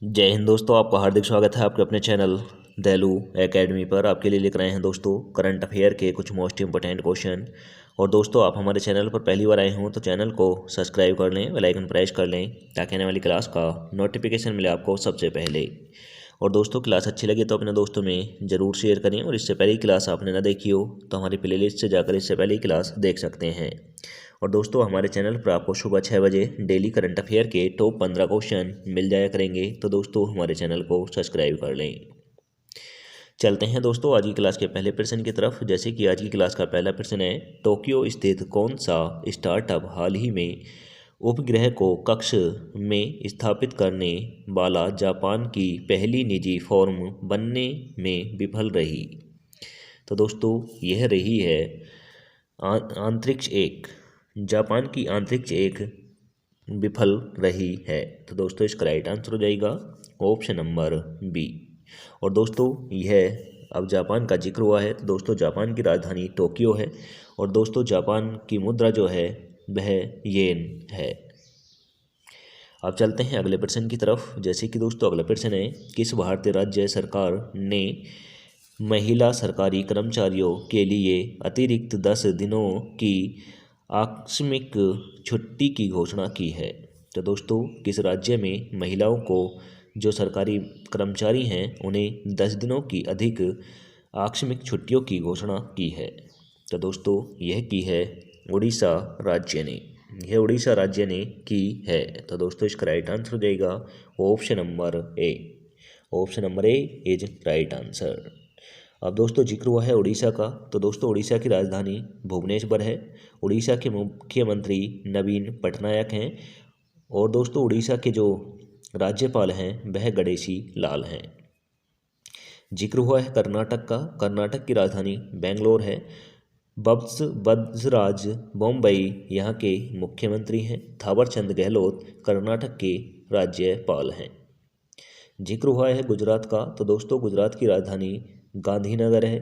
जय हिंद दोस्तों, आपका हार्दिक स्वागत है आपके अपने चैनल दयालु एकेडमी पर। आपके लिए लेकर आए हैं दोस्तों करंट अफेयर के कुछ मोस्ट इंपॉर्टेंट क्वेश्चन। और दोस्तों, आप हमारे चैनल पर पहली बार आए हों तो चैनल को सब्सक्राइब कर लें, बेल आइकन प्रेस कर लें ताकि आने वाली क्लास का नोटिफिकेशन मिले आपको सबसे पहले। और दोस्तों, क्लास अच्छी लगी तो अपने दोस्तों में ज़रूर शेयर करें। और इससे पहले क्लास आपने ना देखी हो तो हमारी प्लेलिस्ट से जाकर इससे पहले क्लास देख सकते हैं। और दोस्तों, हमारे चैनल पर आपको सुबह 6 बजे डेली करंट अफेयर के टॉप 15 क्वेश्चन मिल जाया करेंगे। तो दोस्तों, हमारे चैनल को सब्सक्राइब कर लें। चलते हैं दोस्तों आज की क्लास के पहले प्रश्न की तरफ। जैसे कि आज की क्लास का पहला प्रश्न है, टोक्यो स्थित कौन सा स्टार्टअप हाल ही में उपग्रह को कक्ष में स्थापित करने वाला जापान की पहली निजी फर्म बनने में विफल रही? तो दोस्तों, यह रही है अंतरिक्ष एक। जापान की अंतरिक्ष एक विफल रही है। तो दोस्तों, इसका राइट आंसर हो जाएगा ऑप्शन नंबर बी। और दोस्तों, यह अब जापान का जिक्र हुआ है तो दोस्तों, जापान की राजधानी टोक्यो है। और दोस्तों, जापान की मुद्रा जो है वह येन है। अब चलते हैं अगले प्रश्न की तरफ। जैसे कि दोस्तों, अगला प्रश्न है, किस भारतीय राज्य सरकार ने महिला सरकारी कर्मचारियों के लिए अतिरिक्त 10 दिनों की आकस्मिक छुट्टी की घोषणा की है? तो दोस्तों, किस राज्य में महिलाओं को जो सरकारी कर्मचारी हैं उन्हें 10 दिनों की अधिक आकस्मिक छुट्टियों की घोषणा की है? तो दोस्तों, यह की है उड़ीसा राज्य ने। यह उड़ीसा राज्य ने की है। तो दोस्तों, इसका राइट आंसर हो जाएगा option number A. Option number A is right answer. अब दोस्तों, जिक्र हुआ है उड़ीसा का तो दोस्तों, उड़ीसा की राजधानी भुवनेश्वर है। उड़ीसा के मुख्यमंत्री नवीन पटनायक हैं। और दोस्तों, उड़ीसा के जो राज्यपाल हैं वह गणेशी लाल हैं। जिक्र हुआ है कर्नाटक का। कर्नाटक की राजधानी बेंगलोर है। बसवराज बोम्बई यहाँ के मुख्यमंत्री हैं। थावरचंद गहलोत कर्नाटक के राज्यपाल हैं। जिक्र हुआ है गुजरात का तो दोस्तों, गुजरात की राजधानी गांधीनगर है।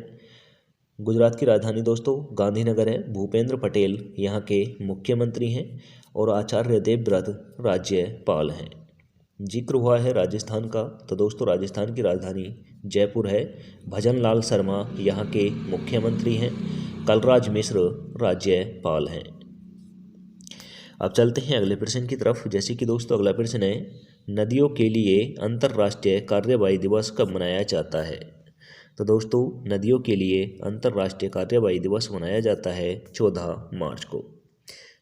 गुजरात की राजधानी दोस्तों गांधीनगर है। भूपेंद्र पटेल यहाँ के मुख्यमंत्री हैं। और आचार्य देवव्रत राज्यपाल हैं। जिक्र हुआ है राजस्थान का तो दोस्तों, राजस्थान की राजधानी जयपुर है। भजनलाल शर्मा यहाँ के मुख्यमंत्री हैं। कलराज मिश्र राज्यपाल हैं। अब चलते हैं अगले प्रश्न की तरफ। जैसे कि दोस्तों, अगला प्रश्न है, नदियों के लिए अंतर्राष्ट्रीय कार्यवाही दिवस कब मनाया जाता है? तो दोस्तों, नदियों के लिए अंतर्राष्ट्रीय कार्यवाही दिवस मनाया जाता है 14 मार्च को।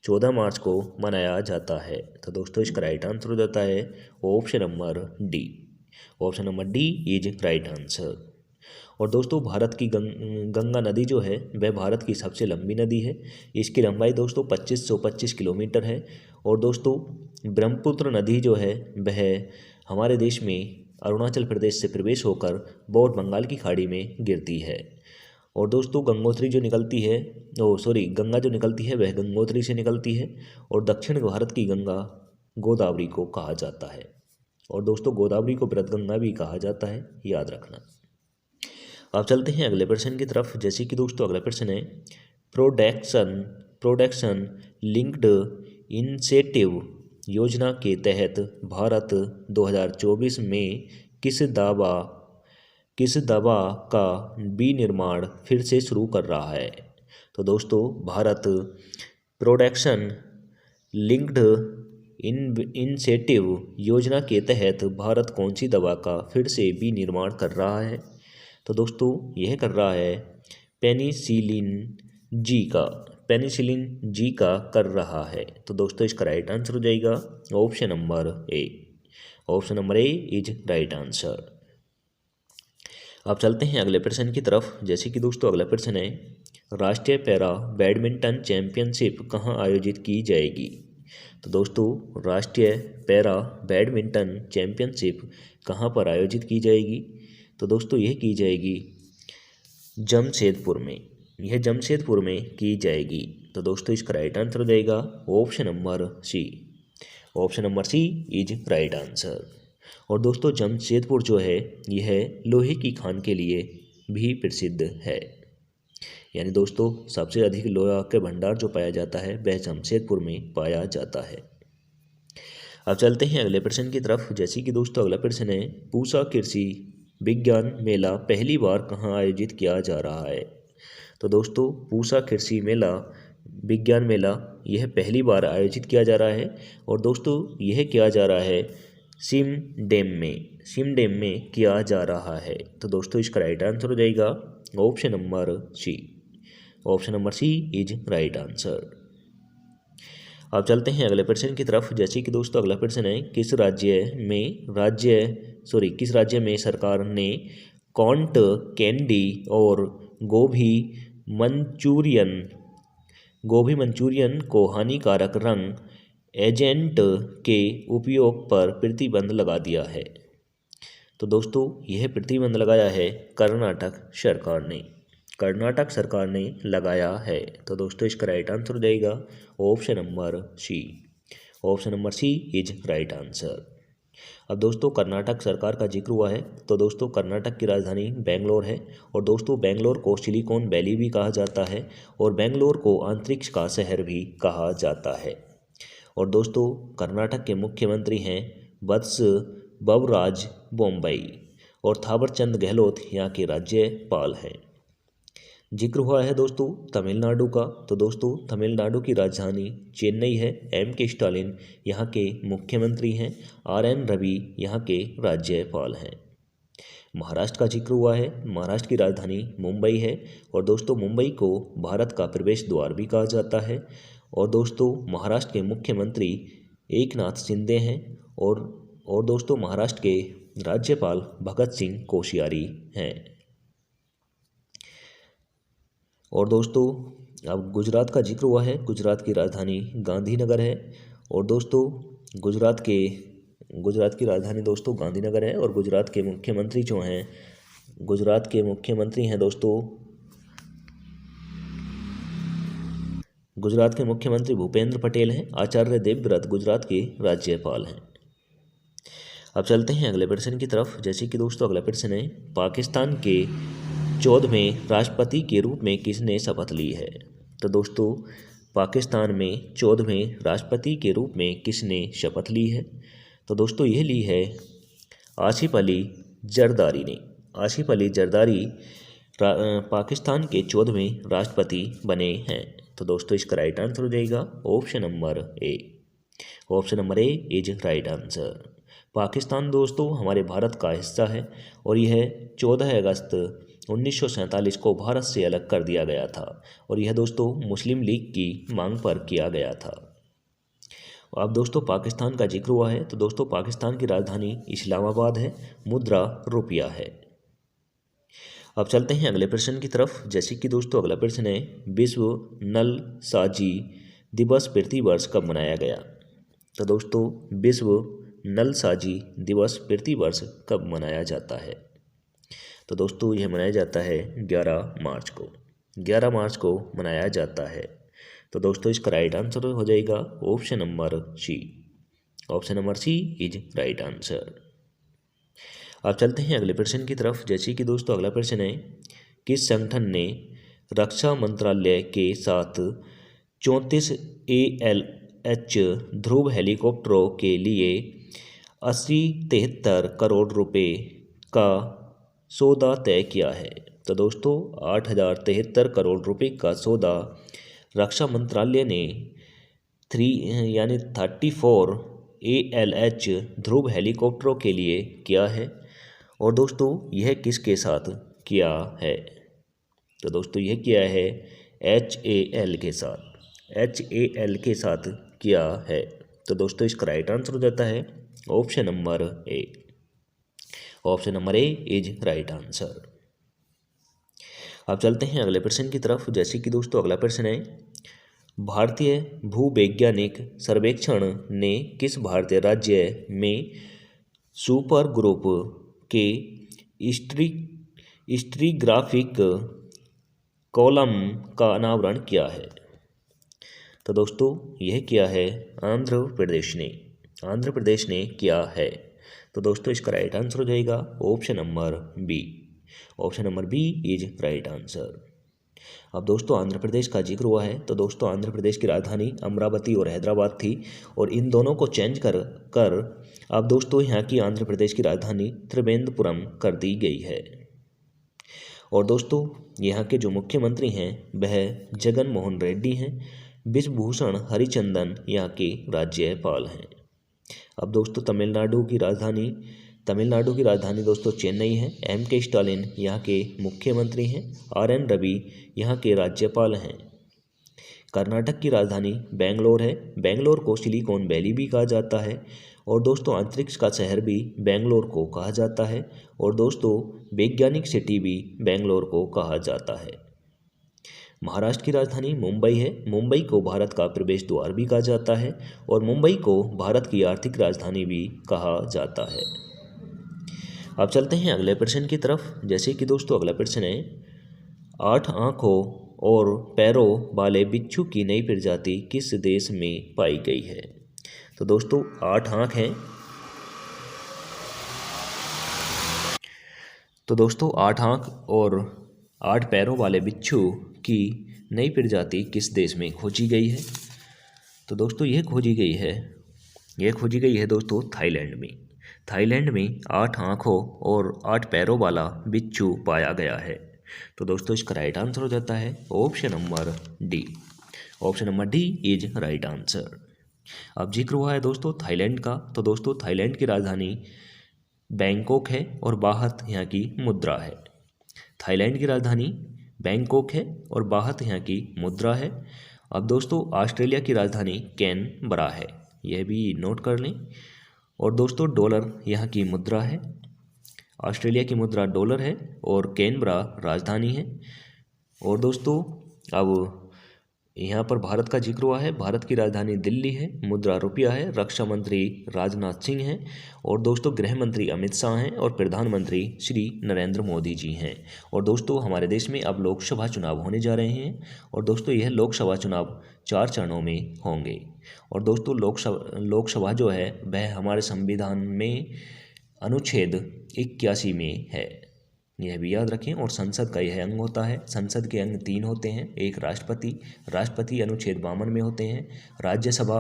14 मार्च को मनाया जाता है। तो दोस्तों, इसका राइट आंसर हो जाता है option number D. Option number D is right answer. और दोस्तों, भारत की गंगा नदी जो है वह भारत की सबसे लंबी नदी है। इसकी लंबाई दोस्तों 2525 किलोमीटर है। और दोस्तों, ब्रह्मपुत्र नदी जो है वह हमारे देश में अरुणाचल प्रदेश से प्रवेश होकर बोर्ड बंगाल की खाड़ी में गिरती है। और दोस्तों, गंगोत्री जो निकलती है गंगा जो निकलती है वह गंगोत्री से निकलती है। और दक्षिण भारत की गंगा गोदावरी को कहा जाता है। और दोस्तों, गोदावरी को बृहद्गंगा भी कहा जाता है, याद रखना। अब चलते हैं अगले प्रश्न की तरफ। जैसे कि दोस्तों, अगला प्रश्न है, प्रोडक्शन प्रोडक्शन लिंक्ड इंसेंटिव योजना के तहत भारत 2024 में किस दवा का विनिर्माण फिर से शुरू कर रहा है? तो दोस्तों, भारत प्रोडक्शन लिंक्ड इंसेंटिव योजना के तहत भारत कौन सी दवा का फिर से विनिर्माण कर रहा है? तो दोस्तों, यह कर रहा है पेनिसिलिन जी का कर रहा है। तो दोस्तों, इसका राइट आंसर हो जाएगा option number A. Option number A is right answer. अब चलते हैं अगले प्रश्न की तरफ। जैसे कि दोस्तों, अगला प्रश्न है, राष्ट्रीय पैरा बैडमिंटन चैंपियनशिप कहाँ आयोजित की जाएगी? तो दोस्तों, राष्ट्रीय पैरा बैडमिंटन चैंपियनशिप कहाँ पर आयोजित की जाएगी? तो दोस्तों, यह की जाएगी जमशेदपुर में। यह जमशेदपुर में की जाएगी। तो दोस्तों, इसका राइट आंसर हो जाएगा option number C. Option number C is right answer. और दोस्तों, जमशेदपुर जो है यह लोहे की खान के लिए भी प्रसिद्ध है। यानी दोस्तों, सबसे अधिक लोहा के भंडार जो पाया जाता है वह जमशेदपुर में पाया जाता है। अब चलते हैं अगले प्रश्न की तरफ। जैसे कि दोस्तों अगला प्रश्न है, पूसा कृषि विज्ञान मेला पहली बार कहाँ आयोजित किया जा रहा है। तो दोस्तों पूसा कृषि मेला विज्ञान मेला यह पहली बार आयोजित किया जा रहा है और दोस्तों यह किया जा रहा है सिम डैम में किया जा रहा है। तो दोस्तों इसका राइट आंसर हो जाएगा option number C. Option number C is right answer. अब चलते हैं अगले प्रश्न की तरफ। जैसे कि दोस्तों अगला प्रश्न है, किस राज्य में सरकार ने कॉन्ट कैंडी और गोभी मंचूरियन को हानिकारक रंग एजेंट के उपयोग पर प्रतिबंध लगा दिया है। तो दोस्तों यह प्रतिबंध लगाया है कर्नाटक सरकार ने लगाया है। तो दोस्तों इसका राइट आंसर हो जाएगा option number C. Option number C is right answer. अब दोस्तों कर्नाटक सरकार का जिक्र हुआ है, तो दोस्तों कर्नाटक की राजधानी बेंगलोर है और दोस्तों बेंगलोर को सिलिकॉन वैली भी कहा जाता है और बेंगलोर को अंतरिक्ष का शहर भी कहा जाता है। और दोस्तों कर्नाटक के मुख्यमंत्री हैं बसवराज बोम्मई और थावरचंद गहलोत यहाँ के राज्यपाल हैं। जिक्र हुआ है दोस्तों तमिलनाडु का, तो दोस्तों तमिलनाडु की राजधानी चेन्नई है। के स्टालिन यहाँ के मुख्यमंत्री हैं। RN रवि यहाँ के राज्यपाल हैं। महाराष्ट्र का जिक्र हुआ है, महाराष्ट्र की राजधानी मुंबई है और दोस्तों मुंबई को भारत का प्रवेश द्वार भी कहा जाता है। और दोस्तों महाराष्ट्र के मुख्यमंत्री एकनाथ शिंदे हैं और दोस्तों महाराष्ट्र के राज्यपाल भगत सिंह कोश्यारी हैं। और दोस्तों अब गुजरात का जिक्र हुआ है, गुजरात की राजधानी गांधीनगर है और दोस्तों गुजरात की राजधानी दोस्तों गांधीनगर है और गुजरात के मुख्यमंत्री भूपेंद्र पटेल हैं। आचार्य देवव्रत गुजरात के राज्यपाल हैं। अब चलते हैं अगले प्रश्न की तरफ। जैसे कि दोस्तों अगला प्रश्न है, पाकिस्तान के 14वें राष्ट्रपति के रूप में किसने शपथ ली है। तो दोस्तों पाकिस्तान में 14वें राष्ट्रपति के रूप में किसने शपथ ली है। तो दोस्तों यह ली है आसिफ अली जरदारी ने। आसिफ अली जरदारी पाकिस्तान के 14वें राष्ट्रपति बने हैं। तो दोस्तों इसका राइट आंसर हो जाएगा option number A. Option number A is right answer. Pakistan दोस्तों हमारे भारत का हिस्सा है और यह 14 अगस्त 1947 को भारत से अलग कर दिया गया था और यह दोस्तों मुस्लिम लीग की मांग पर किया गया था। अब दोस्तों पाकिस्तान का जिक्र हुआ है, तो दोस्तों पाकिस्तान की राजधानी इस्लामाबाद है, मुद्रा रुपया है। अब चलते हैं अगले प्रश्न की तरफ। जैसे कि दोस्तों अगला प्रश्न है, विश्व नल साजी दिवस प्रतिवर्ष कब मनाया गया। तो दोस्तों विश्व नल साजी दिवस प्रतिवर्ष कब मनाया जाता है। तो दोस्तों यह मनाया जाता है 11 मार्च को मनाया जाता है। तो दोस्तों इसका राइट आंसर हो जाएगा option number C. Option number C is right answer. अब चलते हैं अगले प्रश्न की तरफ। जैसे कि दोस्तों अगला प्रश्न है, किस संगठन ने रक्षा मंत्रालय के साथ 34 ALH ध्रुव हेलीकॉप्टरों के लिए 80-73 करोड़ रुपए का सौदा तय किया है। तो दोस्तों 8,073 करोड़ रुपए का सौदा रक्षा मंत्रालय ने 34 ALH ध्रुव हेलीकॉप्टरों के लिए किया है। और दोस्तों यह किसके साथ किया है। तो दोस्तों यह किया है HAL के साथ किया है। तो दोस्तों इसका राइट आंसर हो जाता है option number A. Option number A is right answer. अब चलते हैं अगले प्रश्न की तरफ। जैसे कि दोस्तों अगला प्रश्न है, भारतीय भूवैज्ञानिक सर्वेक्षण ने किस भारतीय राज्य में सुपर ग्रुप के स्ट्रीग्राफिक कॉलम का अनावरण किया है। तो दोस्तों यह किया है आंध्र प्रदेश ने किया है। तो दोस्तों इसका राइट आंसर हो जाएगा option number B. Option number B is right answer. अब दोस्तों आंध्र प्रदेश का जिक्र हुआ है तो दोस्तों आंध्र प्रदेश की राजधानी अमरावती और हैदराबाद थी, और इन दोनों को चेंज कर कर अब दोस्तों यहाँ की आंध्र प्रदेश की राजधानी त्रिवेंद्रपुरम कर दी गई है। और दोस्तों यहाँ के जो मुख्यमंत्री हैं वह जगन मोहन रेड्डी हैं। बिश्वभूषण हरिचंदन यहाँ के राज्यपाल हैं। अब दोस्तों तमिलनाडु की राजधानी दोस्तों चेन्नई है। M.K. स्टालिन यहाँ के मुख्यमंत्री हैं। R.N. रवि यहाँ के राज्यपाल हैं। कर्नाटक की राजधानी बेंगलोर है। बेंगलोर को सिलिकॉन वैली भी कहा जाता है, और दोस्तों अंतरिक्ष का शहर भी बेंगलोर को कहा जाता है, और दोस्तों वैज्ञानिक सिटी भी बेंगलोर को कहा जाता है। महाराष्ट्र की राजधानी मुंबई है। मुंबई को भारत का प्रवेश द्वार भी कहा जाता है, और मुंबई को भारत की आर्थिक राजधानी भी कहा जाता है। अब चलते हैं अगले प्रश्न की तरफ। जैसे कि दोस्तों अगला प्रश्न है, 8 आँखों और पैरों वाले बिच्छू की नई प्रजाति किस देश में पाई गई है? तो दोस्तों 8 आँख हैं। तो दोस्तों 8 आँख और 8 पैरों वाले बिच्छू की नई प्रजाति किस देश में खोजी गई है? तो दोस्तों यह खोजी गई है दोस्तों थाईलैंड में। थाईलैंड में 8 आँखों और 8 पैरों वाला बिच्छू पाया गया है। तो दोस्तों इसका राइट आंसर हो जाता है option number D. Option number D is right answer. अब जिक्र हुआ है दोस्तों थाईलैंड का, तो दोस्तों थाईलैंड की राजधानी बैंकॉक है और बाहत यहाँ की मुद्रा है। थाईलैंड की राजधानी बैंकॉक है और बाहत यहाँ की मुद्रा है। अब दोस्तों ऑस्ट्रेलिया की राजधानी कैनबरा है, यह भी नोट कर लें। और दोस्तों डॉलर यहाँ की मुद्रा है। ऑस्ट्रेलिया की मुद्रा डॉलर है और कैनबरा राजधानी है। और दोस्तों अब यहाँ पर भारत का जिक्र हुआ है। भारत की राजधानी दिल्ली है, मुद्रा रुपया है, रक्षा मंत्री राजनाथ सिंह हैं, और दोस्तों गृह मंत्री अमित शाह हैं, और प्रधानमंत्री श्री नरेंद्र मोदी जी हैं। और दोस्तों हमारे देश में अब लोकसभा चुनाव होने जा रहे हैं, और दोस्तों यह लोकसभा चुनाव 4 चरणों में होंगे। और दोस्तों लोकसभा जो है वह हमारे संविधान में अनुच्छेद 81 में है, यह भी याद रखें। और संसद का यह अंग होता है। संसद के अंग 3 होते हैं, एक राष्ट्रपति अनुच्छेद 52 में होते हैं। राज्यसभा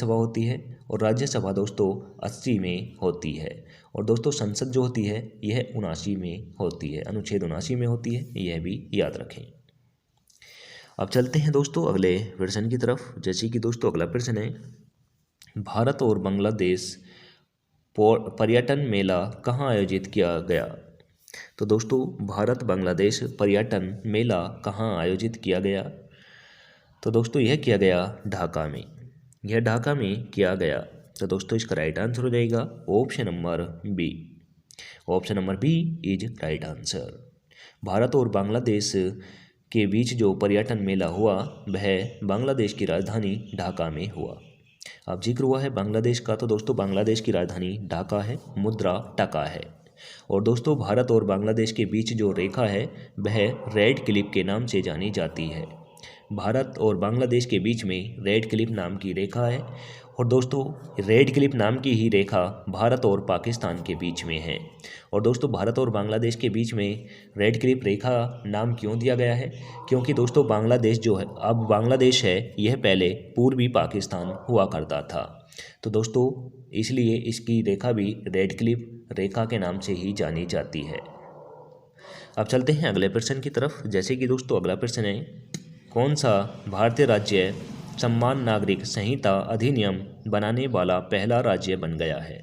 होती है, और राज्यसभा दोस्तों 80 में होती है। और दोस्तों संसद जो होती है यह 79 में होती है, अनुच्छेद 79 में होती है, यह भी याद रखें। अब चलते हैं दोस्तों अगले प्रश्न की तरफ। जैसे कि दोस्तों अगला प्रश्न है, भारत और बांग्लादेश पर्यटन मेला कहाँ आयोजित किया गया? तो दोस्तों भारत बांग्लादेश पर्यटन मेला कहाँ आयोजित किया गया? तो दोस्तों यह किया गया ढाका में। यह ढाका में किया गया। तो दोस्तों इसका राइट आंसर हो जाएगा option number B. Option number B is right answer. Bharat और बांग्लादेश के बीच जो पर्यटन मेला हुआ वह बांग्लादेश की राजधानी ढाका में हुआ। अब जिक्र हुआ है बांग्लादेश का, तो दोस्तों बांग्लादेश की राजधानी ढाका है, मुद्रा टका है। और दोस्तों भारत और बांग्लादेश के बीच जो रेखा है वह रेड क्लिफ के नाम से जानी जाती है। भारत और बांग्लादेश के बीच में रेड क्लिफ नाम की रेखा है, और दोस्तों रेड क्लिफ नाम की ही रेखा भारत और पाकिस्तान के बीच में है। और दोस्तों भारत और बांग्लादेश के बीच में रेड क्लिफ रेखा नाम क्यों दिया गया है? क्योंकि दोस्तों बांग्लादेश जो है, अब बांग्लादेश है, यह पहले पूर्वी पाकिस्तान हुआ करता था। तो दोस्तों इसलिए इसकी रेखा भी रेड क्लिफ रेखा के नाम से ही जानी जाती है। अब चलते हैं अगले प्रश्न की तरफ। जैसे कि दोस्तों अगला प्रश्न है, कौन सा भारतीय राज्य सम्मान नागरिक संहिता अधिनियम बनाने वाला पहला राज्य बन गया है?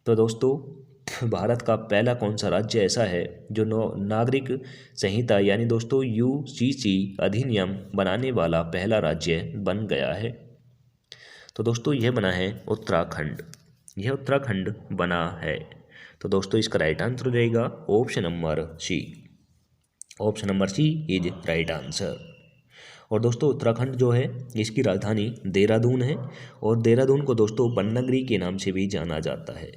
तो दोस्तों भारत का पहला कौन सा राज्य ऐसा है जो नागरिक संहिता यानी दोस्तों UCC अधिनियम बनाने वाला पहला राज्य बन गया है? तो दोस्तों यह बना है उत्तराखंड। यह उत्तराखंड बना है। तो दोस्तों इसका राइट आंसर हो जाएगा option number C. Option number C is right answer. और दोस्तों उत्तराखंड जो है इसकी राजधानी देहरादून है, और देहरादून को दोस्तों बननगरी के नाम से भी जाना जाता है।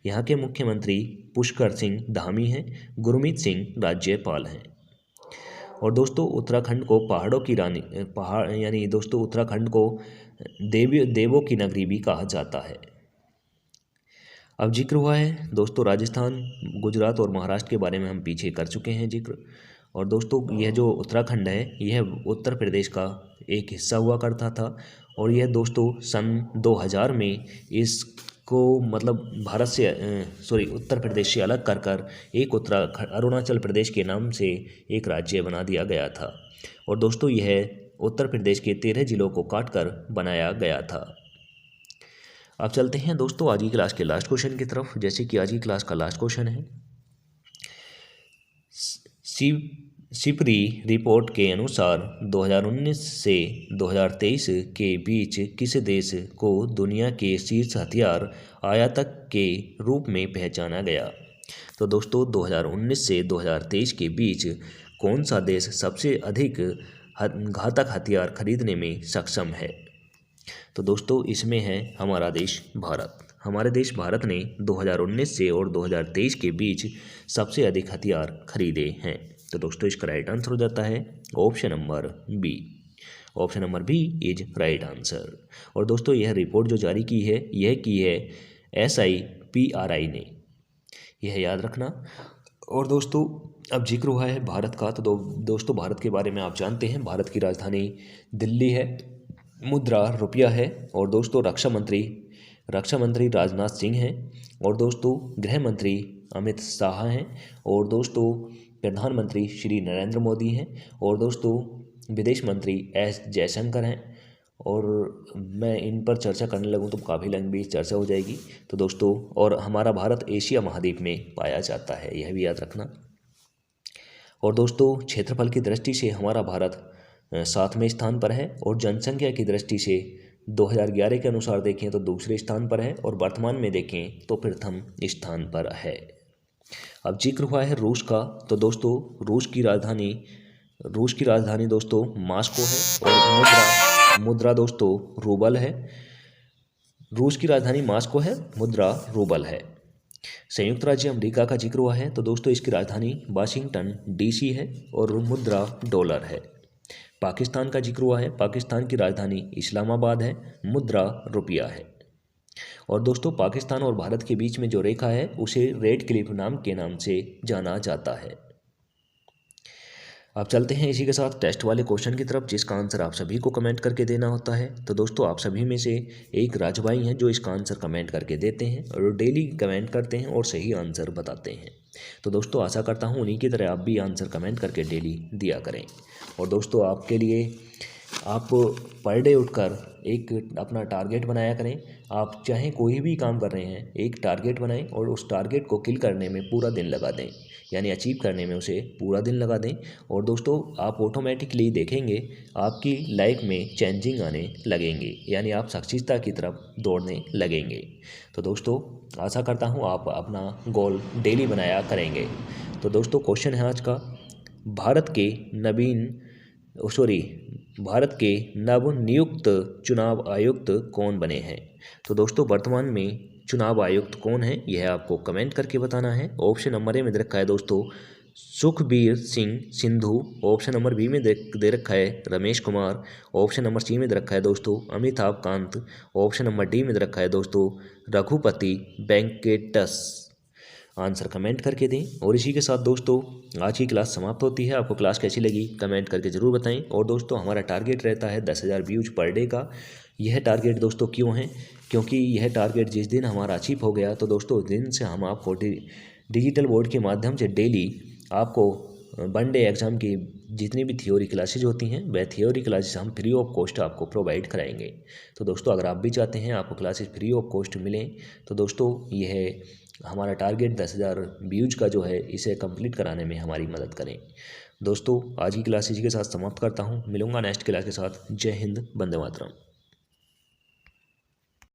यहाँ के मुख्यमंत्री पुष्कर सिंह धामी हैं, गुरमीत सिंह राज्यपाल हैं। और दोस्तों उत्तराखंड को पहाड़ों की रानी यानी दोस्तों उत्तराखंड को देवों की नगरी भी कहा जाता है। अब जिक्र हुआ है दोस्तों राजस्थान, गुजरात और महाराष्ट्र के बारे में हम पीछे कर चुके हैं जिक्र। और दोस्तों यह जो उत्तराखंड है यह उत्तर प्रदेश का एक हिस्सा हुआ करता था और यह दोस्तों सन 2000 में इसको मतलब भारत से उत्तर प्रदेश से अलग कर एक अरुणाचल प्रदेश के नाम से एक राज्य बना दिया गया था। और दोस्तों यह उत्तर प्रदेश के 13 जिलों को काटकर बनाया गया था। अब चलते हैं दोस्तों आज की क्लास के लास्ट क्वेश्चन की तरफ। जैसे कि आज की क्लास का लास्ट क्वेश्चन है, सिपरी रिपोर्ट के अनुसार 2019 से 2023 के बीच किस देश को दुनिया के शीर्ष हथियार आयातक के रूप में पहचाना गया? तो दोस्तों 2019 से 2023 के बीच कौन सा देश सबसे अधिक घातक हथियार खरीदने में सक्षम है? तो दोस्तों इसमें है हमारा देश भारत। हमारे देश भारत ने 2019 से और 2023 के बीच सबसे अधिक हथियार खरीदे हैं। तो दोस्तों इसका राइट आंसर हो जाता है option number B. Option number B is right answer. और दोस्तों यह रिपोर्ट जो जारी की है यह की है SIPRI ने, यह याद रखना। और दोस्तों अब जिक्र हुआ है भारत का, तो दोस्तों भारत के बारे में आप जानते हैं भारत की राजधानी दिल्ली है, मुद्रा रुपया है। और दोस्तों रक्षा मंत्री राजनाथ सिंह हैं। और दोस्तों गृह मंत्री अमित शाह हैं। और दोस्तों प्रधानमंत्री श्री नरेंद्र मोदी हैं। और दोस्तों विदेश मंत्री S जयशंकर हैं। और मैं इन पर चर्चा करने लगूँ तो काफ़ी लंबी चर्चा हो जाएगी। तो दोस्तों और हमारा भारत एशिया महाद्वीप में पाया जाता है, यह भी याद रखना। और दोस्तों क्षेत्रफल की दृष्टि से हमारा भारत 7वें स्थान पर है और जनसंख्या की दृष्टि से 2011 के अनुसार देखें तो दूसरे स्थान पर है और वर्तमान में देखें तो प्रथम स्थान पर है। अब जिक्र हुआ है रूस का, तो दोस्तों रूस की राजधानी दोस्तों मॉस्को है और मुद्रा दोस्तों रूबल है। रूस की राजधानी मॉस्को है, मुद्रा रूबल है। संयुक्त राज्य अमेरिका का जिक्र हुआ है, तो दोस्तों इसकी राजधानी वाशिंगटन DC है और मुद्रा डॉलर है। पाकिस्तान का जिक्र हुआ है, पाकिस्तान की राजधानी इस्लामाबाद है, मुद्रा रुपया है। और दोस्तों पाकिस्तान और भारत के बीच में जो रेखा है उसे रेड क्लिफ नाम के नाम से जाना जाता है। अब चलते हैं इसी के साथ टेस्ट वाले क्वेश्चन की तरफ, जिसका आंसर आप सभी को कमेंट करके देना होता है। तो दोस्तों आप सभी में से एक राज भाई हैं जो इसका आंसर कमेंट करके देते हैं और डेली कमेंट करते हैं और सही आंसर बताते हैं। तो दोस्तों आशा करता हूँ उन्हीं की तरह आप भी आंसर कमेंट करके डेली दिया करें। और दोस्तों आपके लिए आप पर डे उठकर एक अपना टारगेट बनाया करें। आप चाहे कोई भी काम कर रहे हैं एक टारगेट बनाएं और उस टारगेट को किल करने में पूरा दिन लगा दें, यानी अचीव करने में उसे पूरा दिन लगा दें। और दोस्तों आप ऑटोमेटिकली देखेंगे आपकी लाइफ में चेंजिंग आने लगेंगे, यानी आप सक्सेसता की तरफ दौड़ने लगेंगे। तो दोस्तों आशा करता हूँ आप अपना गोल डेली बनाया करेंगे। तो दोस्तों क्वेश्चन है आज का, भारत के नवनियुक्त चुनाव आयुक्त कौन बने हैं? तो दोस्तों वर्तमान में चुनाव आयुक्त कौन है यह आपको कमेंट करके बताना है। ऑप्शन नंबर ए में दे रखा है दोस्तों Sukhbir Singh Sindhu. Option number B में दे रखा है Ramesh Kumar. Option number C में दे रखा है दोस्तों Amitabh Kant. Option number D में दे रखा है दोस्तों रघुपति वेंकटेश। आंसर कमेंट करके दें। और इसी के साथ दोस्तों आज की क्लास समाप्त होती है। आपको क्लास कैसी लगी कमेंट करके ज़रूर बताएं। और दोस्तों हमारा टारगेट रहता है 10,000 व्यूज पर डे का। यह टारगेट दोस्तों क्यों है, क्योंकि यह टारगेट जिस दिन हमारा अचीव हो गया तो दोस्तों उस दिन से हम आपको डिजिटल बोर्ड के माध्यम से डेली आपको वन डे एग्ज़ाम की जितनी भी थ्योरी क्लासेज होती हैं वह थ्योरी क्लासेस हम फ्री ऑफ कॉस्ट आपको प्रोवाइड कराएंगे। तो दोस्तों अगर आप भी चाहते हैं आपको क्लासेस फ्री ऑफ कॉस्ट मिलें तो दोस्तों यह हमारा टारगेट 10,000 व्यूज का जो है इसे कंप्लीट कराने में हमारी मदद करें। दोस्तों आज की क्लास इसी के साथ समाप्त करता हूँ। मिलूंगा नेक्स्ट क्लास के साथ। जय हिंद, वंदे मातरम।